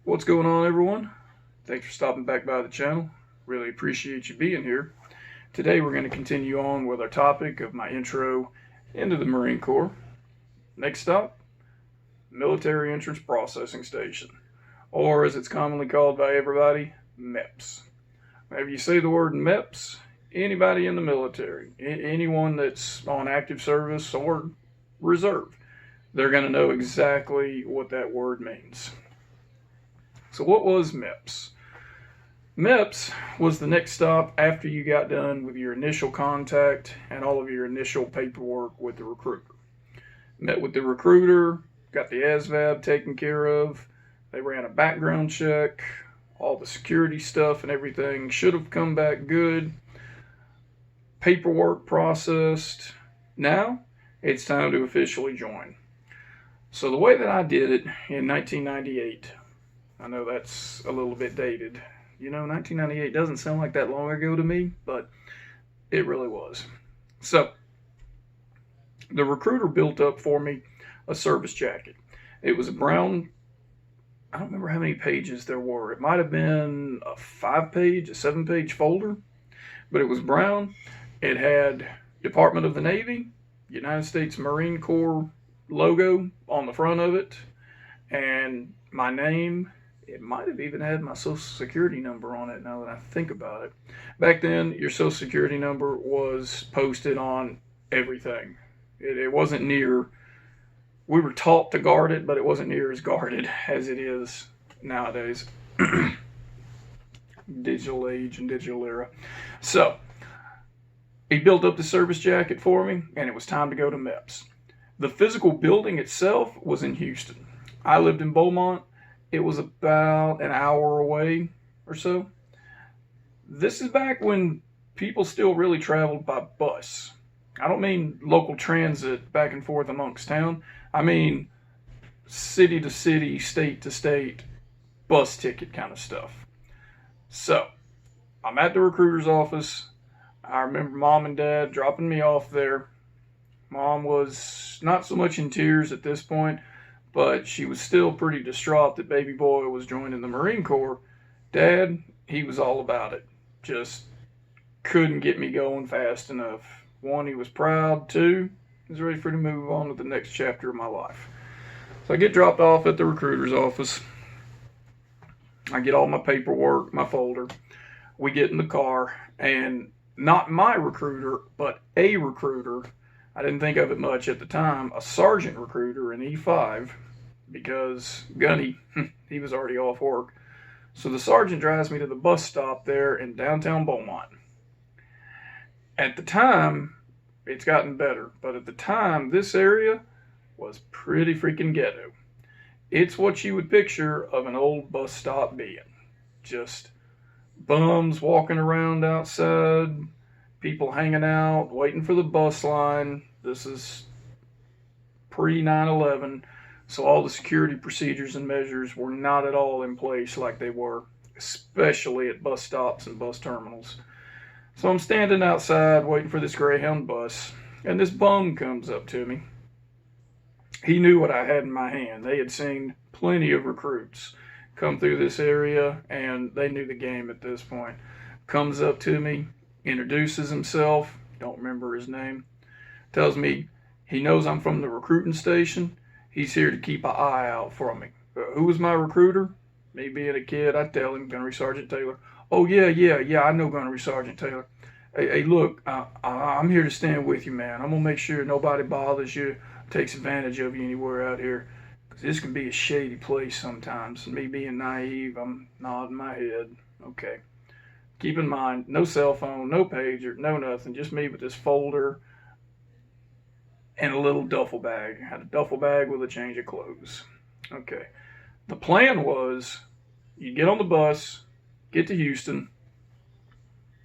What's going on, everyone? Thanks for stopping back by the channel. Really appreciate you being here. Today we're going to continue on with our topic of my intro into the Marine Corps. Next stop, Military Entrance Processing Station, or as it's commonly called by everybody, MEPS. Whenever you say the word MEPS, anybody in the military, anyone that's on active service or reserve, they're going to know exactly what that word means. So what was MEPS? MEPS was the next stop after you got done with your initial contact and all of your initial paperwork with the recruiter. Met with the recruiter, got the ASVAB taken care of, they ran a background check, all the security stuff and everything should have come back good, paperwork processed. Now it's time to officially join. So the way that I did it in 1998, I know that's a little bit dated. 1998 doesn't sound like that long ago to me, but it really was. So, the recruiter built up for me a service jacket. It was a brown, I don't remember how many pages there were. It might have been a 5-page, a 7-page folder, but it was brown. It had Department of the Navy, United States Marine Corps logo on the front of it, and my name. It might have even had my social security number on it now that I think about it. Back then, your social security number was posted on everything. It wasn't near, we were taught to guard it, but it wasn't near as guarded as it is nowadays. Digital age and digital era. So, he built up the service jacket for me, and it was time to go to MEPS. The physical building itself was in Houston. I lived in Beaumont. It was about an hour away or so. This is back when people still really traveled by bus. I don't mean local transit back and forth amongst town. I mean city to city, state to state, bus ticket kind of stuff. So, I'm at the recruiter's office. I remember Mom and Dad dropping me off there. Mom was not so much in tears at this point, but she was still pretty distraught that baby boy was joining the Marine Corps. Dad, he was all about it. Just couldn't get me going fast enough. One, he was proud. Two, he was ready for me to move on to the next chapter of my life. So I get dropped off at the recruiter's office. I get all my paperwork, my folder. We get in the car, and not my recruiter, but a recruiter. I didn't think of it much at the time, a sergeant recruiter in E5, because Gunny, he was already off work. So the sergeant drives me to the bus stop there in downtown Beaumont. At the time, it's gotten better, but at the time, this area was pretty freaking ghetto. It's what you would picture of an old bus stop being. Just bums walking around outside, people hanging out, waiting for the bus line. This is pre 9/11, so all the security procedures and measures were not at all in place like they were, especially at bus stops and bus terminals. So I'm standing outside waiting for this Greyhound bus, and this bum comes up to me. He knew what I had in my hand. They had seen plenty of recruits come through this area, and they knew the game at this point. Comes up to me, introduces himself, don't remember his name, tells me he knows I'm from the recruiting station. He's here to keep an eye out for me. Who was my recruiter? Me being a kid, I tell him, Gunnery Sergeant Taylor. Oh, yeah, I know Gunnery Sergeant Taylor. Hey, look, I'm here to stand with you, man. I'm going to make sure nobody bothers you, takes advantage of you anywhere out here. Because this can be a shady place sometimes. And me being naive, I'm nodding my head. Okay. Keep in mind, no cell phone, no pager, no nothing. Just me with this folder and a little duffel bag. I had a duffel bag with a change of clothes. Okay. The plan was you'd get on the bus, get to Houston,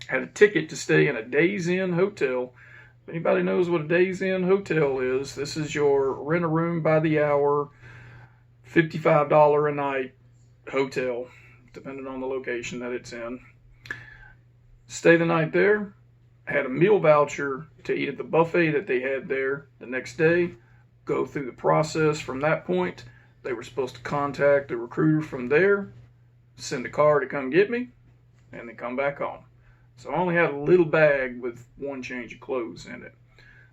had a ticket to stay in a Days Inn hotel. If anybody knows what a Days Inn hotel is, this is your rent a room by the hour, $55 a night hotel, depending on the location that it's in. Stay the night there, had a meal voucher to eat at the buffet that they had there the next day, go through the process from that point. They were supposed to contact the recruiter from there, send a car to come get me, and then come back home. So I only had a little bag with one change of clothes in it.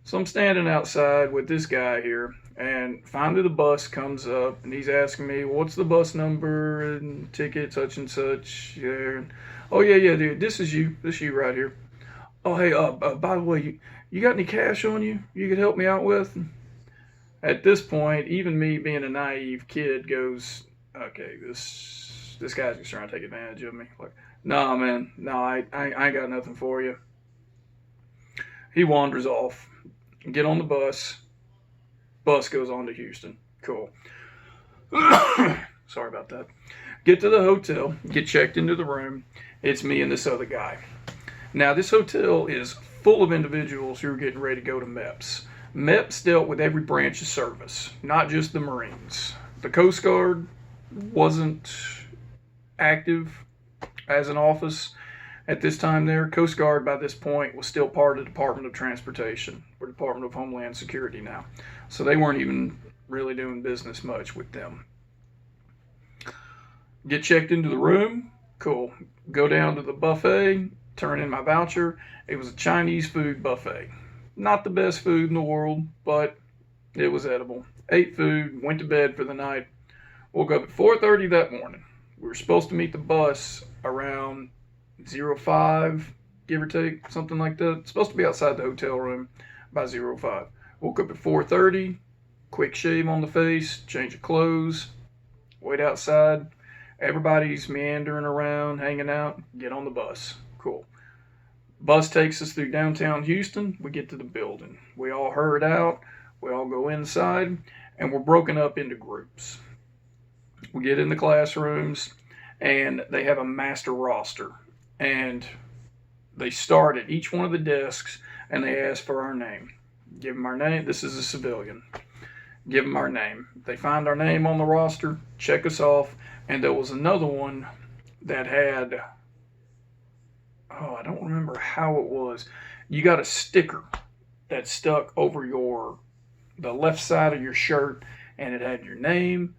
So I'm standing outside with this guy here, and finally the bus comes up, and he's asking me, what's the bus number and ticket, such and such. Yeah. Oh, yeah, dude, this is you right here. Oh, hey, by the way, you got any cash on you could help me out with? At this point, even me being a naive kid goes, okay, this guy's just trying to take advantage of me. Like, nah, man, no, I ain't got nothing for you. He wanders off. Get on the bus. Bus goes on to Houston. Cool. Sorry about that. Get to the hotel. Get checked into the room. It's me and this other guy. Now, this hotel is full of individuals who are getting ready to go to MEPS. MEPS dealt with every branch of service, not just the Marines. The Coast Guard wasn't active as an office at this time there. Coast Guard by this point was still part of the Department of Transportation, or Department of Homeland Security now. So they weren't even really doing business much with them. Get checked into the room. Cool. Go down to the buffet, turn in my voucher. It was a Chinese food buffet. Not the best food in the world, but it was edible. Ate food, went to bed for the night. Woke up at 4:30 that morning. We were supposed to meet the bus around 05, give or take, something like that. It's supposed to be outside the hotel room by 05. Woke up at 4:30, quick shave on the face, change of clothes, wait outside. Everybody's meandering around, hanging out. Get on the bus. Cool. Bus takes us through downtown Houston. We get to the building. We all herd out. We all go inside, and we're broken up into groups. We get in the classrooms, and they have a master roster. And they start at each one of the desks, and they ask for our name. Give them our name. This is a civilian. Give them our name. They find our name on the roster, check us off, and there was another one that had, I don't remember how it was. You got a sticker that stuck over the left side of your shirt, and it had your name,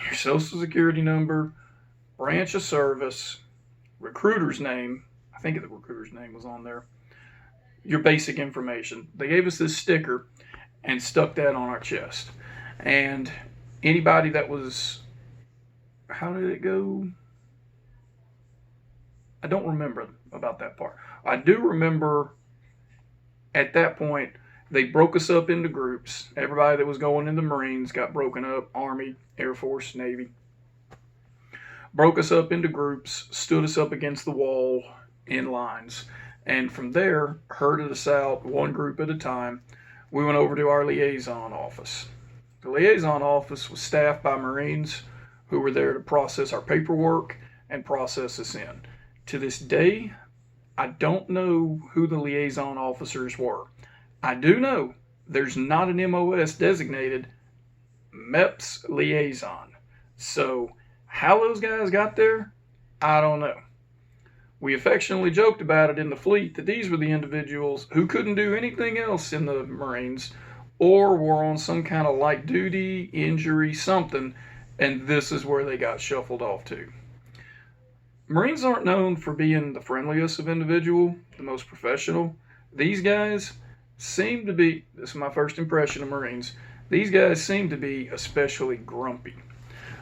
your social security number, branch of service, recruiter's name. I think the recruiter's name was on there. Your basic information. They gave us this sticker and stuck that on our chest. And anybody that was, how did it go? I don't remember about that part. I do remember at that point, they broke us up into groups. Everybody that was going in the Marines got broken up. Army, Air Force, Navy. Broke us up into groups, stood us up against the wall in lines. And from there, herded us out one group at a time. We went over to our liaison office. The liaison office was staffed by Marines who were there to process our paperwork and process us in. To this day, I don't know who the liaison officers were. I do know there's not an MOS designated MEPS liaison. So how those guys got there, I don't know. We affectionately joked about it in the fleet that these were the individuals who couldn't do anything else in the Marines or were on some kind of light duty, injury, something, and this is where they got shuffled off to. Marines aren't known for being the friendliest of individual, the most professional. These guys seem to be, this is my first impression of Marines, these guys seem to be especially grumpy.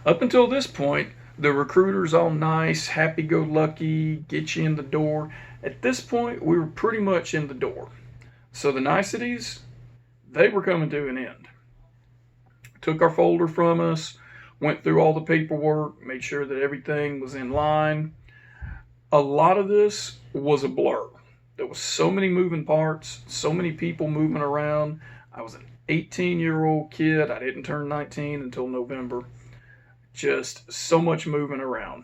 Up until this point, the recruiter's all nice, happy-go-lucky, get you in the door. At this point, we were pretty much in the door. So the niceties, they were coming to an end. Took our folder from us, went through all the paperwork, made sure that everything was in line. A lot of this was a blur. There was so many moving parts, so many people moving around. I was an 18-year-old kid. I didn't turn 19 until November. Just so much moving around.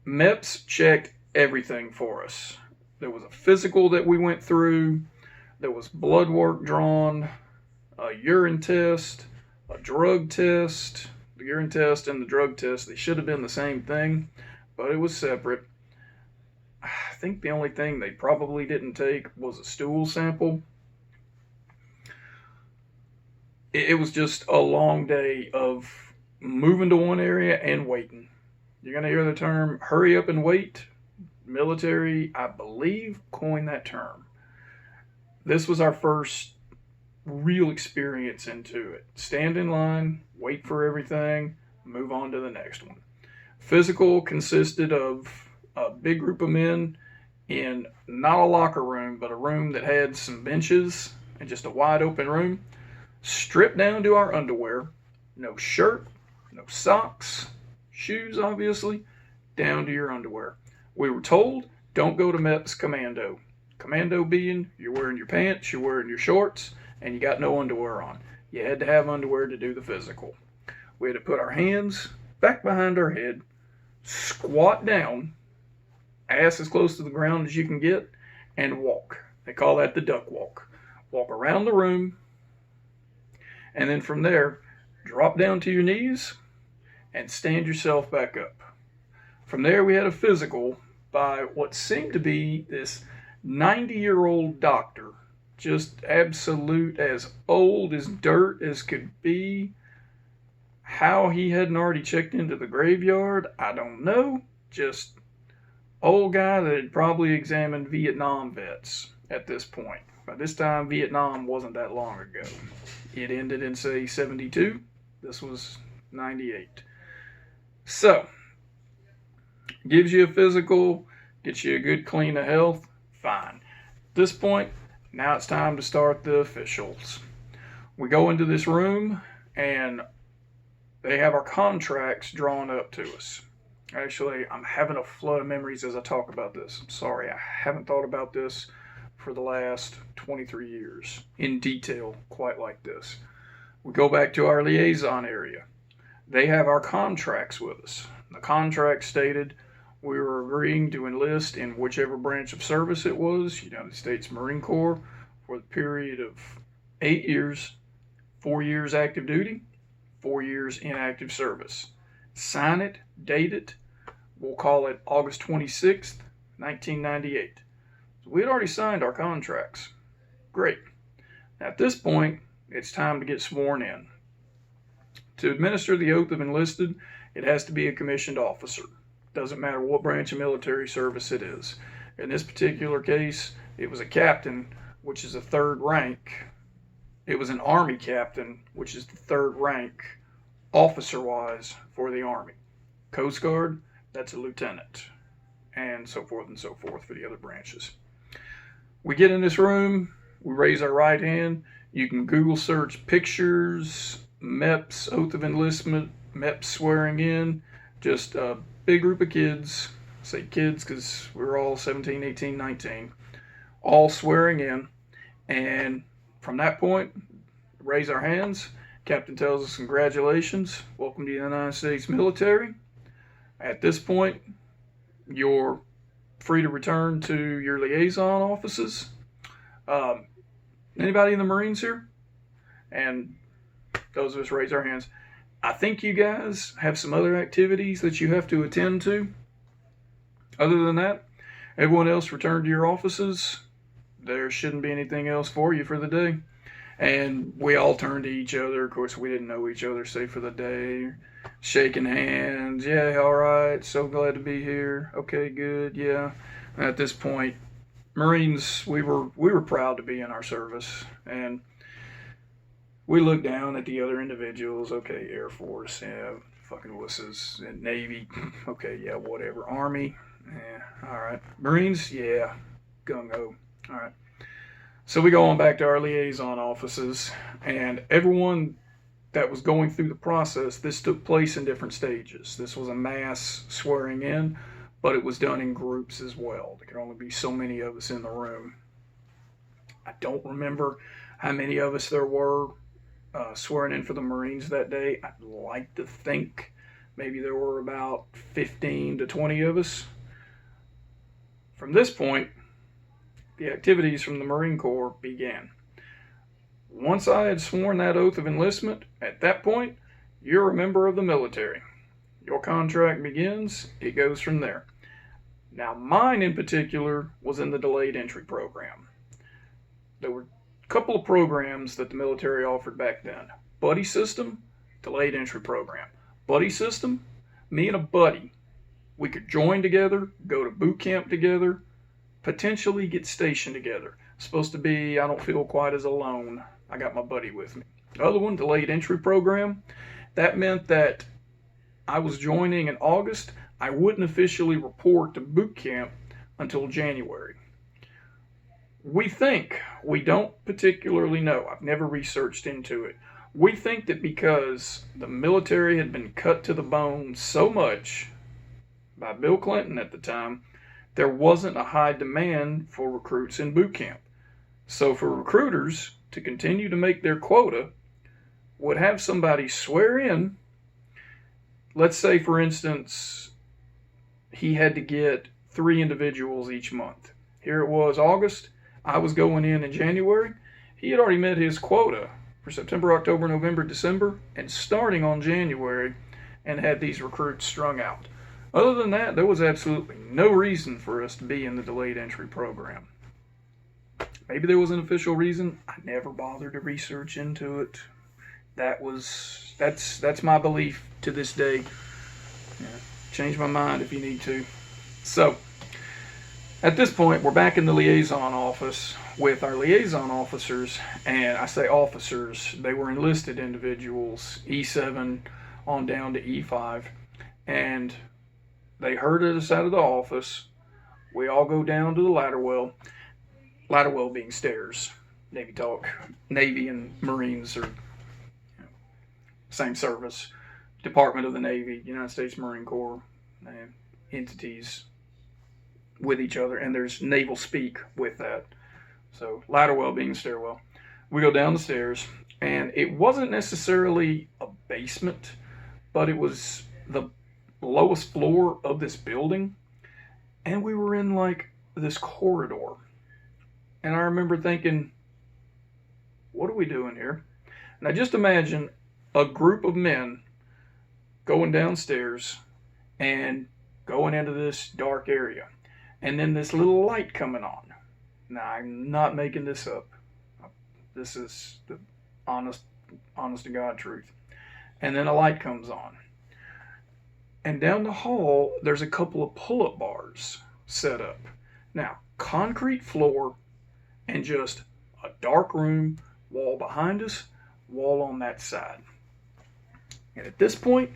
MEPS checked everything for us. There was a physical that we went through. There was blood work drawn, a urine test, a drug test. The urine test and the drug test, they should have been the same thing, but it was separate. I think the only thing they probably didn't take was a stool sample. it was just a long day of moving to one area and waiting. You're going to hear the term hurry up and wait. Military, I believe, coined that term. This was our first real experience into it. Stand in line, wait for everything, move on to the next one. Physical consisted of a big group of men in not a locker room, but a room that had some benches and just a wide open room, stripped down to our underwear, no shirt, no socks, shoes, obviously, down to your underwear. We were told, don't go to MEPS commando. Commando being, you're wearing your pants, you're wearing your shorts, and you got no underwear on. You had to have underwear to do the physical. We had to put our hands back behind our head, squat down, ass as close to the ground as you can get, and walk. They call that the duck walk. Walk around the room, and then from there, drop down to your knees and stand yourself back up. From there, we had a physical by what seemed to be this 90-year-old doctor, just absolute, as old as dirt as could be. How he hadn't already checked into the graveyard, I don't know. Just old guy that had probably examined Vietnam vets at this point. By this time, Vietnam wasn't that long ago. It ended in, say, 72. This was 98. So, gives you a physical, gets you a good clean of health, fine. At this point, now it's time to start the officials. We go into this room, and they have our contracts drawn up to us. Actually, I'm having a flood of memories as I talk about this. I'm sorry, I haven't thought about this for the last 23 years in detail quite like this. We go back to our liaison area. They have our contracts with us. The contract stated we were agreeing to enlist in whichever branch of service it was, United States Marine Corps, for the period of 8 years, 4 years active duty, 4 years inactive service. Sign it, date it. We'll call it August 26th, 1998. So we had already signed our contracts. Great. Now at this point, it's time to get sworn in. To administer the oath of enlisted, it has to be a commissioned officer. Doesn't matter what branch of military service it is. In this particular case, it was a captain, which is a third rank. It was an Army captain, which is the third rank, officer-wise, for the Army. Coast Guard, that's a lieutenant, and so forth and so forth for the other branches. We get in this room, we raise our right hand. You can Google search pictures, MEPS, oath of enlistment, MEPS swearing in, just a big group of kids, I say kids because we were all 17, 18, 19, all swearing in, and from that point, raise our hands. Captain tells us, congratulations, welcome to the United States military. At this point, you're free to return to your liaison offices. Anybody in the Marines here? And those of us raise our hands. I think you guys have some other activities that you have to attend to. Other than that, everyone else return to your offices. There shouldn't be anything else for you for the day. And we all turned to each other. Of course, we didn't know each other, say for the day. Shaking hands. Yeah, all right. So glad to be here. Okay, good. Yeah. And at this point, Marines, we were proud to be in our service. And we looked down at the other individuals. Okay, Air Force, yeah, fucking wusses. And Navy, okay, yeah, whatever. Army, yeah, all right. Marines, yeah, gung-ho. All right. So we go on back to our liaison offices, and everyone that was going through the process, this took place in different stages. This was a mass swearing in, but it was done in groups as well. There could only be so many of us in the room. I don't remember how many of us there were swearing in for the Marines that day. I'd like to think maybe there were about 15 to 20 of us. From this point, the activities from the Marine Corps began. Once I had sworn that oath of enlistment, at that point, you're a member of the military. Your contract begins, it goes from there. Now, mine in particular was in the delayed entry program. There were a couple of programs that the military offered back then. Buddy system, delayed entry program. Buddy system, me and a buddy, we could join together, go to boot camp together, potentially get stationed together. Supposed to be, I don't feel quite as alone. I got my buddy with me. The other one, delayed entry program, that meant that I was joining in August. I wouldn't officially report to boot camp until January. We think, we don't particularly know, I've never researched into it. We think that because the military had been cut to the bone so much by Bill Clinton at the time, there wasn't a high demand for recruits in boot camp. So for recruiters to continue to make their quota, would have somebody swear in. Let's say, for instance, he had to get 3 individuals each month. Here it was August. I was going in January. He had already met his quota for September, October, November, December, and starting on January, and had these recruits strung out. Other than that, there was absolutely no reason for us to be in the delayed entry program. Maybe there was an official reason. I never bothered to research into it. That's my belief to this day. Yeah, change my mind if you need to. So, at this point, we're back in the liaison office with our liaison officers, and I say officers, they were enlisted individuals, E7 on down to E5, and they herded us out of the office. We all go down to the ladder well being stairs. Navy talk. Navy and Marines are same service. Department of the Navy, United States Marine Corps, entities with each other, and there's naval speak with that. So ladder well being stairwell. We go down the stairs, and it wasn't necessarily a basement, but it was the lowest floor of this building, and we were in like this corridor. And I remember thinking, what are we doing here? Now just imagine a group of men going downstairs and going into this dark area, and then this little light coming on. Now, I'm not making this up. This is the honest to God truth. And then a light comes on. And down the hall, there's a couple of pull-up bars set up. Now, concrete floor and just a dark room, wall behind us, wall on that side. And at this point,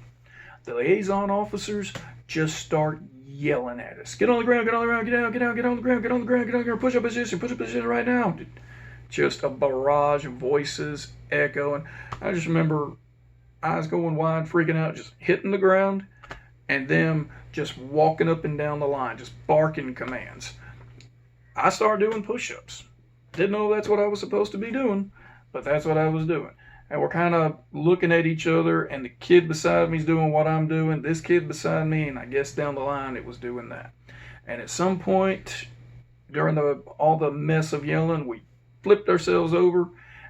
the liaison officers just start yelling at us. Get on the ground, get on the ground, get down, get down, get on the ground, get on the ground, get on the ground, push up position right now. Just a barrage of voices echoing. I just remember eyes going wide, freaking out, just hitting the ground, and them just walking up and down the line, just barking commands. I started doing push-ups. Didn't know that's what I was supposed to be doing, but that's what I was doing. And we're kind of looking at each other, and the kid beside me is doing what I'm doing, this kid beside me, and I guess down the line it was doing that. And at some point, during all the mess of yelling, we flipped ourselves over,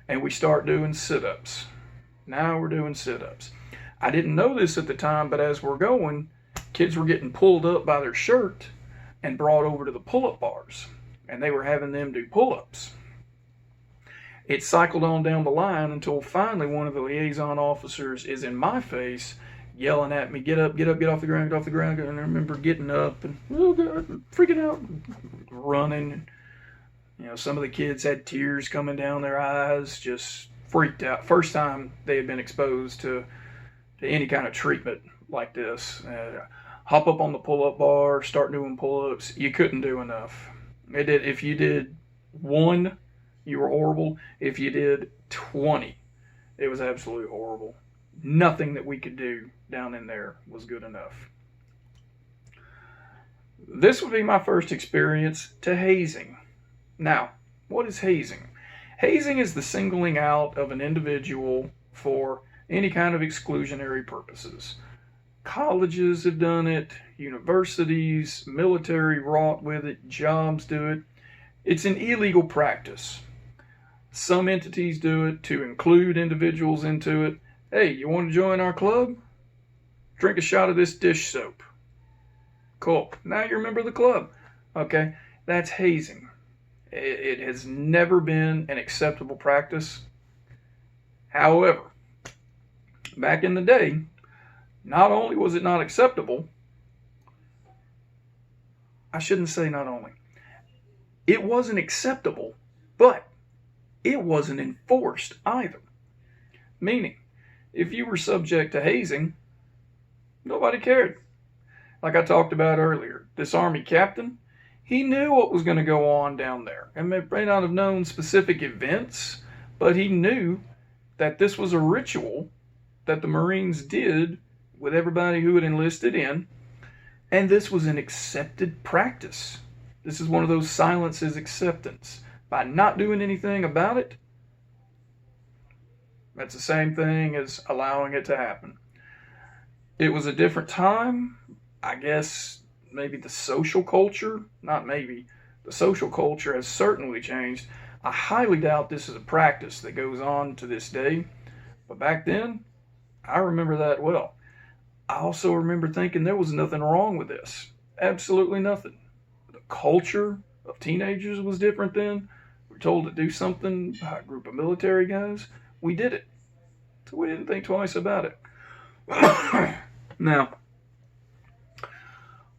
and we start doing sit-ups. Now we're doing sit-ups. I didn't know this at the time, but as we're going, kids were getting pulled up by their shirt and brought over to the pull-up bars, and they were having them do pull-ups. It cycled on down the line until finally one of the liaison officers is in my face yelling at me, get up, get up, get off the ground, get off the ground. And I remember getting up and freaking out, running. Some of the kids had tears coming down their eyes, just freaked out. First time they had been exposed to any kind of treatment like this. Hop up on the pull-up bar, start doing pull-ups. You couldn't do enough. If you did 1, you were horrible. If you did 20, it was absolutely horrible. Nothing that we could do down in there was good enough. This would be my first experience to hazing. Now, what is hazing? Hazing is the singling out of an individual for any kind of exclusionary purposes. Colleges have done it, universities, military wrought with it, jobs do it. It's an illegal practice. Some entities do it to include individuals into it. Hey, you want to join our club? Drink a shot of this dish soap. Cool. Now you're a member of the club. Okay, that's hazing. It has never been an acceptable practice. However, Back in the day, not only was it not acceptable, I shouldn't say not only, it wasn't acceptable, but it wasn't enforced either. Meaning, if you were subject to hazing, nobody cared. Like I talked about earlier, this Army captain, he knew what was going to go on down there. And may not have known specific events, but he knew that this was a ritual that the Marines did with everybody who had enlisted in. And this was an accepted practice. This is one of those silences acceptance. By not doing anything about it, that's the same thing as allowing it to happen. It was a different time. I guess maybe the social culture, not maybe, the social culture has certainly changed. I highly doubt this is a practice that goes on to this day. But back then, I remember that well. I also remember thinking there was nothing wrong with this. Absolutely nothing. The culture of teenagers was different then. We were told to do something by a group of military guys. We did it. So we didn't think twice about it. Now,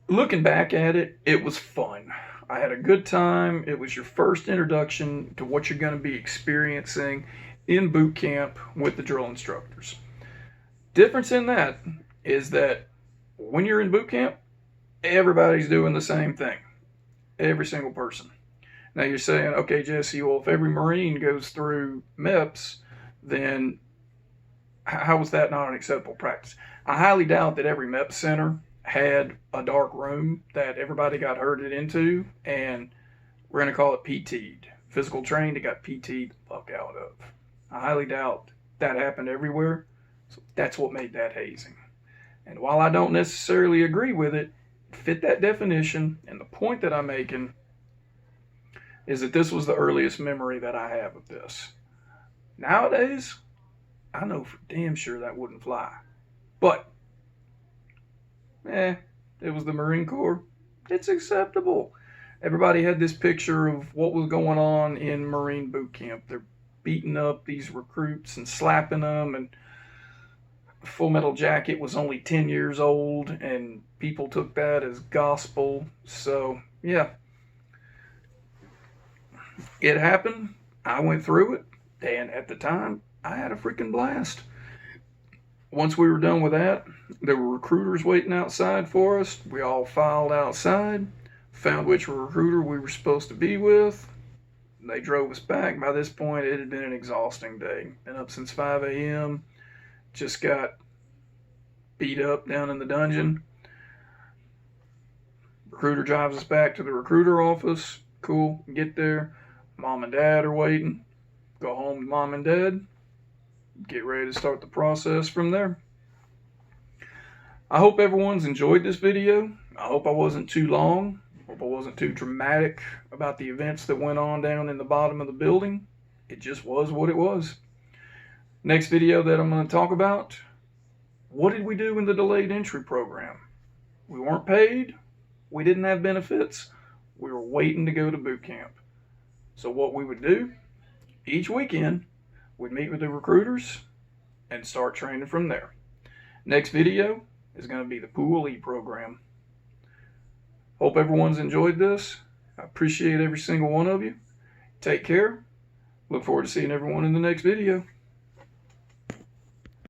looking back at it, it was fun. I had a good time. It was your first introduction to what you're going to be experiencing in boot camp with the drill instructors. Difference in that is that when you're in boot camp, everybody's doing the same thing. Every single person. Now you're saying, okay, Jesse, well, if every Marine goes through MEPS, then how was that not an acceptable practice? I highly doubt that every MEPS center had a dark room that everybody got herded into, and we're going to call it PT'd. Physical trained, it got PT'd the fuck out of. I highly doubt that happened everywhere, so that's what made that hazing. And while I don't necessarily agree with it, it fit that definition, and the point that I'm making is that this was the earliest memory that I have of this. Nowadays, I know for damn sure that wouldn't fly. But, it was the Marine Corps. It's acceptable. Everybody had this picture of what was going on in Marine boot camp. They're beating up these recruits and slapping them, and Full Metal Jacket was only 10 years old, and people took that as gospel. So, yeah. It happened. I went through it, and at the time, I had a freaking blast. Once we were done with that, there were recruiters waiting outside for us. We all filed outside, found which recruiter we were supposed to be with. They drove us back. By this point, it had been an exhausting day. Been up since 5 a.m., just got beat up down in the dungeon. Recruiter drives us back to the recruiter office. Cool, get there. Mom and Dad are waiting. Go home to Mom and Dad. Get ready to start the process from there. I hope everyone's enjoyed this video. I hope I wasn't too long. I hope I wasn't too dramatic about the events that went on down in the bottom of the building. It just was what it was. Next video that I'm going to talk about, what did we do in the delayed entry program? We weren't paid. We didn't have benefits. We were waiting to go to boot camp. So what we would do, each weekend, we'd meet with the recruiters and start training from there. Next video is going to be the Pool E program. Hope everyone's enjoyed this. I appreciate every single one of you. Take care. Look forward to seeing everyone in the next video.